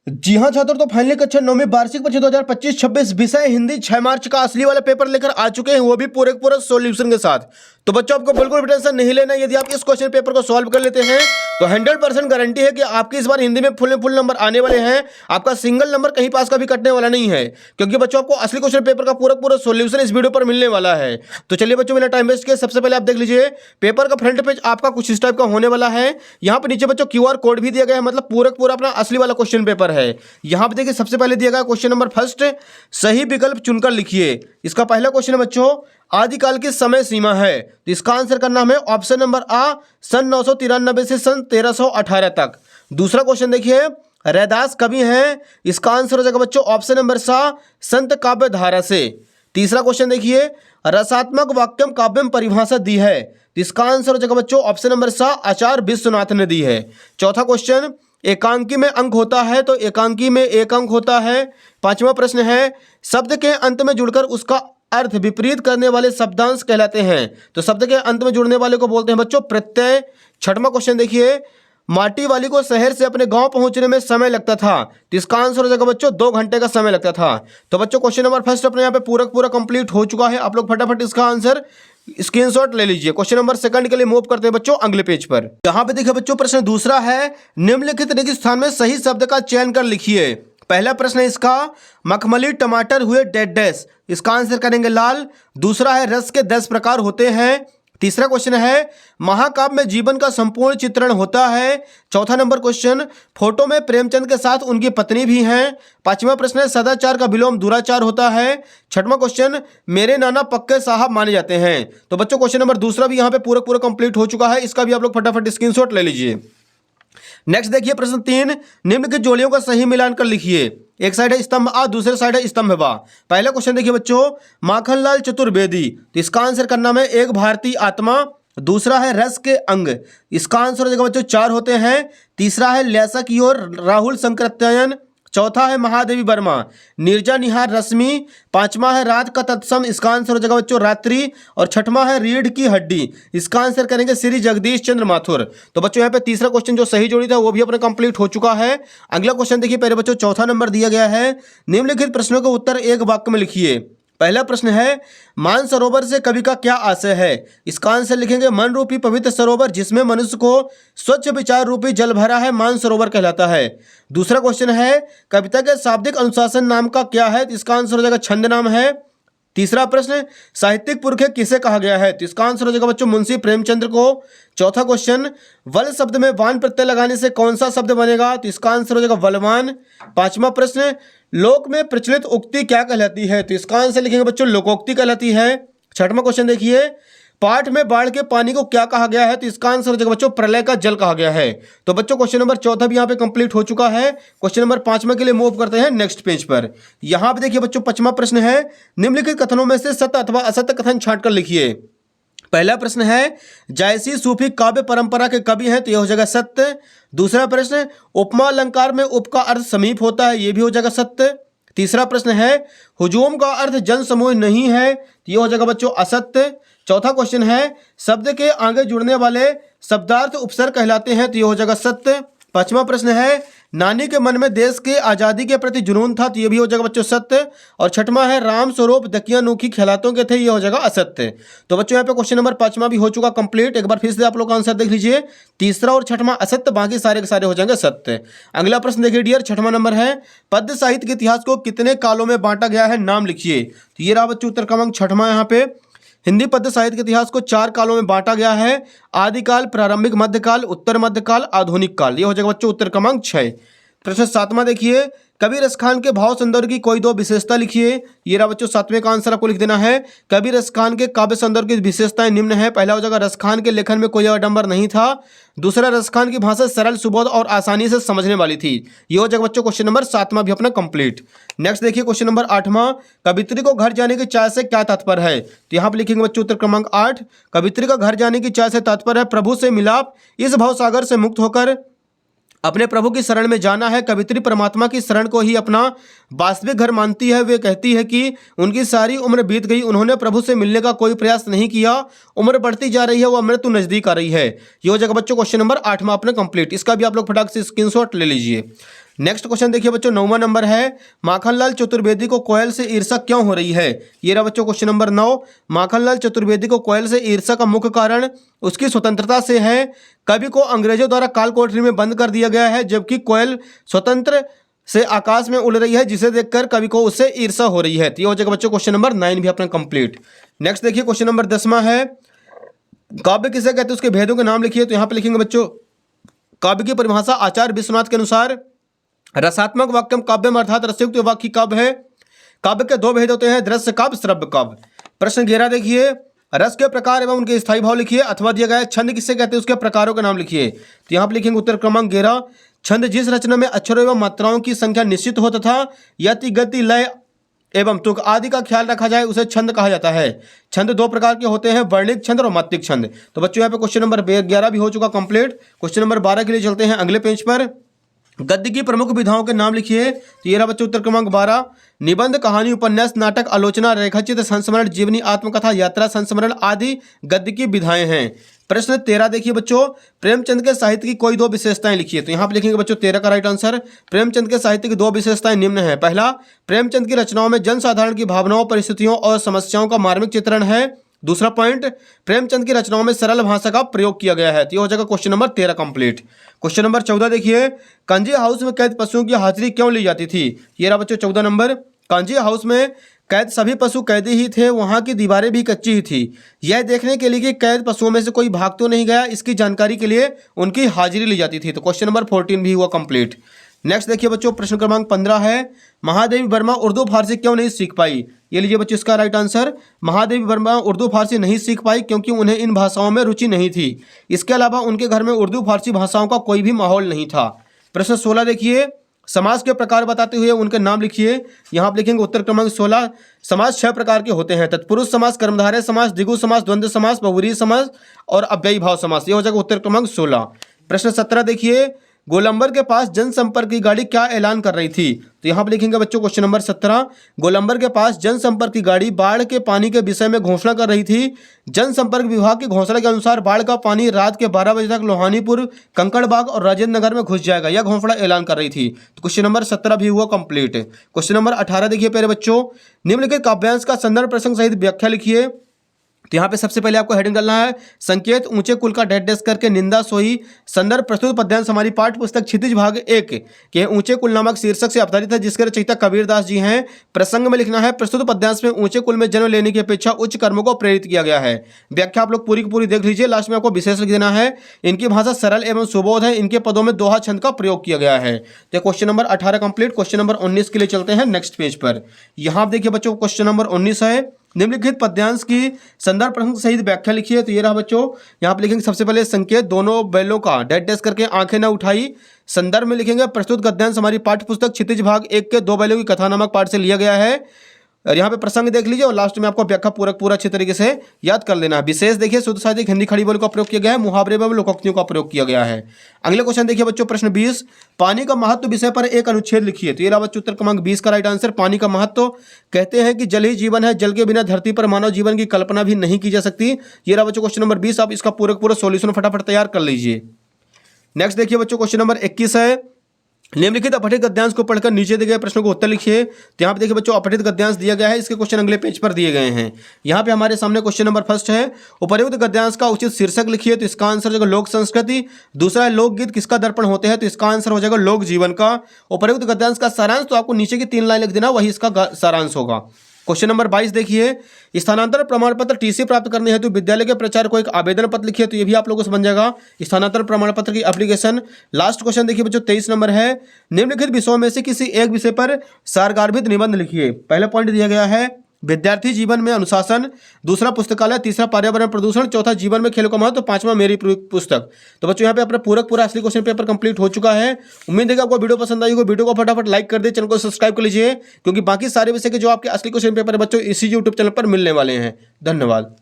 जी हाँ छात्रों, तो फाइनली कक्षा 9वीं वार्षिक परीक्षा 2025-26 विषय हिंदी 6 मार्च का असली वाला पेपर लेकर आ चुके हैं, वो भी पूरे पूरे सॉल्यूशन के साथ। तो बच्चों आपको बिल्कुल भी टेंशन नहीं लेना। यदि आप इस क्वेश्चन पेपर को सॉल्व कर लेते हैं तो 100% गारंटी है कि आपकी इस बार हिंदी में फुल नंबर आने वाले हैं। आपका सिंगल नंबर कहीं पास का भी कटने वाला नहीं है, क्योंकि बच्चों आपको असली क्वेश्चन पेपर का पूरा पूरा सॉल्यूशन इस वीडियो पर मिलने वाला है। तो चलिए बच्चों, बिना टाइम वेस्ट किए सबसे पहले आप देख लीजिए पेपर का फ्रंट पेज आपका कुछ इस टाइप का होने वाला है। यहाँ पर नीचे बच्चों QR कोड भी दिया गया है, मतलब पूरा अपना असली वाला क्वेश्चन पेपर है। यहाँ पे देखिए सबसे पहले दिया गया क्वेश्चन नंबर फर्स्ट, सही विकल्प चुनकर लिखिए। इसका पहला क्वेश्चन है बच्चों, आदिकाल की समय सीमा है, तो इसका आंसर करना हमें ऑप्शन नंबर आ सन 993 से सन 1318 तक। दूसरा क्वेश्चन देखिए, रैदास कवि हैं, इसका आंसर हो जाएगा बच्चों ऑप्शन नंबर सा संत काव्य धारा से। तीसरा क्वेश्चन देखिए, रसात्मक वाक्यम काव्यम परिभाषा दी है, तो इसका आंसर हो जाएगा बच्चों ऑप्शन नंबर सा आचार्य विश्वनाथ ने दी है। चौथा क्वेश्चन, एकांकी में अंक होता है, तो एकांकी में एक अंक होता है। पांचवा प्रश्न है, शब्द के अंत में जुड़कर उसका अर्थ विपरीत करने वाले शब्दांश कहलाते हैं, तो शब्द के अंत में जुड़ने वाले को बोलते हैं बच्चों प्रत्यय। छठवां क्वेश्चन देखिए, माटी वाली को शहर से अपने गांव पहुंचने में समय लगता था, तो इसका आंसर हो जाएगा बच्चों 2 घंटे का समय लगता था। तो बच्चों क्वेश्चन नंबर फर्स्ट अपने यहाँ पे पूरा कंप्लीट हो चुका है। आप लोग फटाफट इसका आंसर स्क्रीनशॉट ले लीजिए। क्वेश्चन नंबर सेकंड के लिए मूव करते हैं बच्चों अगले पेज पर। यहाँ पे देखिए बच्चों प्रश्न दूसरा है, निम्नलिखित रिक्त स्थान में सही शब्द का चयन कर लिखिए। पहला प्रश्न है इसका, मखमली टमाटर हुए डेड डैश, इसका आंसर करेंगे लाल। दूसरा है, रस के 10 प्रकार होते हैं। तीसरा क्वेश्चन है, महाकाव्य में जीवन का संपूर्ण चित्रण होता है। चौथा नंबर क्वेश्चन, फोटो में प्रेमचंद के साथ उनकी पत्नी भी हैं। पांचवा प्रश्न है, सदाचार का विलोम दुराचार होता है। छठवां क्वेश्चन, मेरे नाना पक्के साहब माने जाते हैं। तो बच्चों क्वेश्चन नंबर दूसरा भी यहाँ पे पूरा कंप्लीट हो चुका है, इसका भी आप लोग फटाफट स्क्रीनशॉट ले लीजिए। नेक्स्ट देखिए प्रश्न 3, निम्नलिखित जोड़ियों का सही मिलान कर लिखिए। एक साइड है स्तंभ आ, दूसरे साइड है स्तंभ बा। पहला क्वेश्चन देखिए बच्चों, माखनलाल चतुर्वेदी, तो इसका आंसर करना है एक भारतीय आत्मा। दूसरा है रस के अंग, इसका आंसर हो जाएगा बच्चों 4 होते हैं। तीसरा है ल्यासा की ओर राहुल शंकराचार्य। चौथा है महादेवी वर्मा, नीरजा निहार रश्मि। पांचवा है रात का तत्सम, इसका आंसर हो जाएगा बच्चों रात्रि। और छठवां है रीढ़ की हड्डी, इसका आंसर करेंगे श्री जगदीश चंद्र माथुर। तो बच्चों यहाँ पे तीसरा क्वेश्चन जो सही जोड़ी था वो भी अपना कंप्लीट हो चुका है। अगला क्वेश्चन देखिए, पहले बच्चों चौथा नंबर दिया गया है, निम्नलिखित प्रश्नों का उत्तर एक वाक्य में लिखिए। पहला प्रश्न है, मानसरोवर से कवि का क्या आशय है, इसका आंसर लिखेंगे मन रूपी पवित्र सरोवर जिसमें मनुष्य को स्वच्छ विचार रूपी जल भरा है, मानसरोवर कहलाता है। दूसरा क्वेश्चन है, कविता के शाब्दिक अनुशासन नाम का क्या है, तो इसका आंसर हो जाएगा छंद नाम है। तीसरा प्रश्न, साहित्यिक पुरखे किसे कहा गया है, तो इसका आंसर हो जाएगा बच्चों मुंशी प्रेमचंद्र को। चौथा क्वेश्चन, वल शब्द में वान प्रत्यय लगाने से कौन सा शब्द बनेगा, तो इसका आंसर हो जाएगा बलवान। पांचवा प्रश्न, लोक में प्रचलित उक्ति क्या कहलाती है, तो इसका आंसर लिखेंगे बच्चों लोकोक्ति कहलाती है। छठवां क्वेश्चन देखिए, पाठ में बाढ़ के पानी को क्या कहा गया है, तो इसका आंसर हो जाएगा बच्चों प्रलय का जल कहा गया है। तो बच्चों क्वेश्चन नंबर चौथा भी यहाँ पे कंप्लीट हो चुका है। क्वेश्चन नंबर 5वें के लिए मूव करते हैं नेक्स्ट पेज पर। यहाँ पे देखिए बच्चों 5वां प्रश्न है, निम्नलिखित कथनों में से सत्य अथवा असत्य कथन छांट कर लिखिए। पहला प्रश्न है, जायसी सूफी काव्य परंपरा के कवि हैं, तो यह हो जाएगा सत्य। दूसरा प्रश्न, उपमा अलंकार में उप का अर्थ समीप होता है, यह भी हो जाएगा सत्य। तीसरा प्रश्न है, हुजूम का अर्थ जन समूह नहीं है, तो यह हो जाएगा बच्चों असत्य। चौथा क्वेश्चन है, शब्द के आगे जुड़ने वाले शब्दार्थ उपसर्ग कहलाते हैं, तो यह हो जाएगा सत्य। पांचवा प्रश्न है, नानी के मन में देश के आज़ादी के प्रति जुनून था, तो यह भी हो जाएगा बच्चों सत्य। और छठवां है, राम स्वरूप दकियानूखी ख्यालातों के थे, यह हो जाएगा असत्य। तो बच्चों यहाँ पे क्वेश्चन नंबर 5वां भी हो चुका कंप्लीट। एक बार फिर से आप लोग आंसर देख लीजिए, तीसरा और छठवां असत्य, बाकी सारे के सारे हो जाएंगे सत्य। अगला प्रश्न देखिए डियर, 6वां नंबर है, पद्य साहित्य के इतिहास को कितने कालों में बांटा गया है, नाम लिखिए। तो ये रहा बच्चों उत्तर क्रमांक 6वां। यहाँ पे हिंदी पद्य साहित्य के इतिहास को 4 कालों में बांटा गया है, आदिकाल, प्रारंभिक मध्यकाल, उत्तर मध्यकाल, आधुनिक काल। ये हो जाएगा बच्चों उत्तर क्रमांक 6। प्रश्न 7वां देखिए, कवि रसखान के भाव सौंदर्य की कोई 2 विशेषता लिखिए। ये रहा बच्चों 7वें का आंसर आपको लिख देना है। कवि रसखान के काव्य सौंदर्य की विशेषताएं निम्न है। पहला हो जाएगा, रसखान के लेखन में कोई आडंबर नहीं था। दूसरा, रसखान की भाषा सरल, सुबोध और आसानी से समझने वाली थी। ये हो जाएगा बच्चों क्वेश्चन नंबर 7वां भी अपना कंप्लीट। नेक्स्ट देखिए क्वेश्चन नंबर 8वां, कवित्री को घर जाने की चाह से क्या तात्पर्य है, तो यहाँ पे लिखेंगे बच्चों उत्तर क्रमांक 8। कवित्री का घर जाने की चाह से तात्पर्य है प्रभु से मिलाप, इस भव सागर से मुक्त होकर अपने प्रभु की शरण में जाना है। कवित्री परमात्मा की शरण को ही अपना वास्तविक घर मानती है। वे कहती है कि उनकी सारी उम्र बीत गई, उन्होंने प्रभु से मिलने का कोई प्रयास नहीं किया, उम्र बढ़ती जा रही है, वो मृत्यु नजदीक आ रही है। ये हो जाएगा बच्चों क्वेश्चन नंबर 8वां अपना कंप्लीट। इसका भी आप लोग फटाक से स्क्रीनशॉट ले लीजिए। नेक्स्ट क्वेश्चन देखिए बच्चों, 9वां नंबर है, माखनलाल चतुर्वेदी को कोयल से ईर्ष्या क्यों हो रही है। ये रहा बच्चों क्वेश्चन नंबर 9। माखनलाल चतुर्वेदी को कोयल से ईर्ष्या का मुख्य कारण उसकी स्वतंत्रता से है। कवि को अंग्रेजों द्वारा काल कोठरी में बंद कर दिया गया है, जबकि कोयल स्वतंत्र से आकाश में उड़ रही है, जिसे देखकर कवि को उससे ईर्ष्या हो रही है। तो ये हो जाएगा बच्चों क्वेश्चन नंबर 9 भी अपना कंप्लीट। नेक्स्ट देखिए क्वेश्चन नंबर 10वां है, काव्य किसे कहते हैं, उसके भेदों के नाम लिखिए। तो यहाँ पे लिखेंगे बच्चों, काव्य की परिभाषा आचार्य विश्वनाथ के अनुसार रसात्मक वाक्यम काव्यम अर्थात रसयुक्त वाक्य काव्य है। काव्य के 2 भेद होते हैं, दृश्य काव्य, श्रव्य काव्य। प्रश्न 11 देखिए, रस के प्रकार एवं उनके स्थायी भाव लिखिए। अथवा दिया गया है, छंद किसे कहते हैं, उसके प्रकारों के नाम लिखिए। तो यहाँ पे लिखेंगे उत्तर क्रमांक 11, छंद जिस रचना में अक्षरों एवं मात्राओं की संख्या निश्चित हो तथा यति गति लय एवं तुक आदि का ख्याल रखा जाए उसे छंद कहा जाता है। छंद 2 प्रकार के होते हैं, वर्णिक छंद और मात्रिक छंद। तो बच्चों यहाँ पे क्वेश्चन नंबर 11 भी हो चुका कंप्लीट। क्वेश्चन नंबर 12 के लिए चलते हैं अगले पेज पर। गद्य की प्रमुख विधाओं के नाम लिखिए। तो ये रहा बच्चों उत्तर क्रमांक 12, निबंध, कहानी, उपन्यास, नाटक, आलोचना, रेखाचित्र, संस्मरण, जीवनी, आत्मकथा, यात्रा, संस्मरण आदि गद्य की विधाएं हैं। प्रश्न 13 देखिए बच्चों, प्रेमचंद के साहित्य की कोई 2 विशेषताएं लिखिए। तो यहाँ पे लिखेंगे बच्चों 13 का राइट आंसर। प्रेमचंद के साहित्य की 2 विशेषताएं निम्न है। पहला, प्रेमचंद की रचनाओं में जनसाधारण की भावनाओं, परिस्थितियों और समस्याओं का मार्मिक चित्रण है। दूसरा पॉइंट, प्रेमचंद की रचनाओं में सरल भाषा का प्रयोग किया गया है। तो ये हो जाएगा question number 13 complete. Question number 14 देखिए, कांजी हाउस में कैद पशुओं की हाजिरी क्यों ली जाती थी। ये रहा बच्चों 14 नंबर, कांजी हाउस में कैद सभी पशु कैदी ही थे, वहां की दीवारें भी कच्ची ही थी। यह देखने के लिए कि कैद पशुओं में से कोई भाग तो नहीं गया, इसकी जानकारी के लिए उनकी हाजिरी ली जाती थी। तो क्वेश्चन नंबर 14 भी हुआ कंप्लीट। नेक्स्ट देखिए बच्चों, प्रश्न क्रमांक 15 है, महादेवी वर्मा उर्दू फारसी क्यों नहीं सीख पाई। ये लीजिए बच्चों इसका राइट आंसर, महादेवी वर्मा उर्दू फारसी नहीं सीख पाई क्योंकि उन्हें इन भाषाओं में रुचि नहीं थी। इसके अलावा उनके घर में उर्दू फारसी भाषाओं का कोई भी माहौल नहीं था। प्रश्न 16 देखिए, समाज के प्रकार बताते हुए उनके नाम लिखिए। यहाँ आप लिखेंगे उत्तर क्रमांक 16, समाज 6 प्रकार के होते हैं, तत्पुरुष समाज, कर्मधारय समाज, द्विगु समाज, द्वंद्व समाज, बहुव्रीहि समाज और अव्ययी भाव समाज। ये हो जाएगा उत्तर क्रमांक 16। प्रश्न 17 देखिए, गोलंबर के पास जनसंपर्क की गाड़ी क्या ऐलान कर रही थी। तो यहाँ पर लिखेंगे बच्चों क्वेश्चन नंबर 17, गोलंबर के पास जनसंपर्क की गाड़ी बाढ़ के पानी के विषय में घोषणा कर रही थी। जनसंपर्क विभाग की घोषणा के अनुसार बाढ़ का पानी रात के 12 बजे तक लोहानीपुर, कंकड़बाग और राजेंद्र नगर में घुस जाएगा, यह घोषणा ऐलान कर रही थी। तो क्वेश्चन नंबर 17 भी हुआ कंप्लीट। क्वेश्चन नंबर 18 देखिए प्यारे बच्चों, निम्नलिखित काव्यांश का संदर्भ प्रसंग सहित व्याख्या लिखिए। तो यहाँ पे सबसे पहले आपको हेडिंग डालना है, संकेत ऊंचे कुल का डैश डैश करके निंदा सोई। संदर्भ प्रस्तुत पद्यांश हमारी पाठ्य पुस्तक क्षितिज भाग 1 के ऊंचे कुल नामक शीर्षक से अवतारित है, जिसके रचयिता कबीरदास जी हैं। प्रसंग में लिखना है, प्रस्तुत पद्यांश में ऊंचे कुल में जन्म लेने की अपेक्षा उच्च कर्मों को प्रेरित किया गया है। व्याख्या आप लोग पूरी की पूरी देख लीजिए, लास्ट में आपको विशेष लिख देना है। इनकी भाषा सरल एवं सुबोध है, इनके पदों में दोहा छंद का प्रयोग किया गया है। तो question number 18 complete. Question number 19 के लिए चलते हैं नेक्स्ट पेज पर। यहाँ आप देखिए बच्चों क्वेश्चन नंबर 19 है, निम्नलिखित पद्यांश की संदर्भ प्रसंग सहित व्याख्या लिखिए। तो ये रहा बच्चों, यहाँ पे लिखेंगे सबसे पहले संकेत, दोनों बैलों का डैश डैश करके आंखें न उठाई। संदर्भ में लिखेंगे प्रस्तुत गद्यांश हमारी पाठ्य पुस्तक क्षितिज भाग 1 के 2 बैलों की कथा नामक पाठ से लिया गया है। और यहाँ पे प्रसंग देख लीजिए और लास्ट में आपको व्याख्या पूरा अच्छे तरीके से याद कर लेना है। विशेष देखिए शुद्ध साहित्यिक हिंदी खड़ी बोली का प्रयोग किया गया है, मुहावरे एवं लोकोक्तियों का प्रयोग किया गया है। अगले क्वेश्चन देखिए बच्चों, प्रश्न 20, पानी का महत्व विषय पर एक अनुच्छेद लिखिए। तो ये रहा बच्चों उत्तर क्रमांक 20 का राइट आंसर। पानी का महत्व, कहते हैं कि जल ही जीवन है, जल के बिना धरती पर मानव जीवन की कल्पना भी नहीं की जा सकती। ये रहा बच्चों क्वेश्चन नंबर 20, आप इसका पूरा सॉल्यूशन फटाफट तैयार कर लीजिए। नेक्स्ट देखिए बच्चों क्वेश्चन नंबर 21 है, निम्नलिखित अपठित गद्यांश को पढ़कर नीचे दिए गए प्रश्नों को उत्तर लिखिए। तो यहाँ पे देखिए बच्चों अपठित गद्यांश दिया गया है, इसके क्वेश्चन अगले पेज पर दिए गए हैं। यहाँ पे हमारे सामने क्वेश्चन नंबर फर्स्ट है, उपर्युक्त गद्यांश का उचित शीर्षक लिखिए। तो इसका आंसर हो जाएगा लोक संस्कृति। दूसरा है लोकगीत किसका दर्पण होते हैं, तो इसका आंसर हो जाएगा लोक जीवन का। उपर्युक्त गद्यांश का सारांश, तो आपको नीचे की 3 लाइन लिख देना, वही इसका सारांश होगा। क्वेश्चन नंबर 22 देखिए, स्थानांतरण प्रमाण पत्र टीसी प्राप्त करने हेतु विद्यालय के प्राचार्य को एक आवेदन पत्र लिखिए। तो ये भी आप लोगों से बन जाएगा स्थानांतरण प्रमाण पत्र की एप्लीकेशन। लास्ट क्वेश्चन देखिए बच्चों 23 नंबर है, निम्नलिखित विषयों में से किसी एक विषय पर सारगार्भित निबंध लिखिए। पहला पॉइंट दिया गया है विद्यार्थी जीवन में अनुशासन, दूसरा पुस्तकालय, तीसरा पर्यावरण प्रदूषण, चौथा जीवन में खेलों का महत्व, पांचवा मेरी पुस्तक। तो बच्चों यहाँ पे अपना पूरा असली क्वेश्चन पेपर कंप्लीट हो चुका है। उम्मीद है कि आपको वीडियो पसंद आई होगी। वीडियो को फटाफट लाइक कर दे, चैनल को सब्सक्राइब कर लीजिए, क्योंकि बाकी सारे विषय के जो आपके असली क्वेश्चन पेपर है बच्चों इसी यूट्यूब चैनल पर मिलने वाले हैं। धन्यवाद।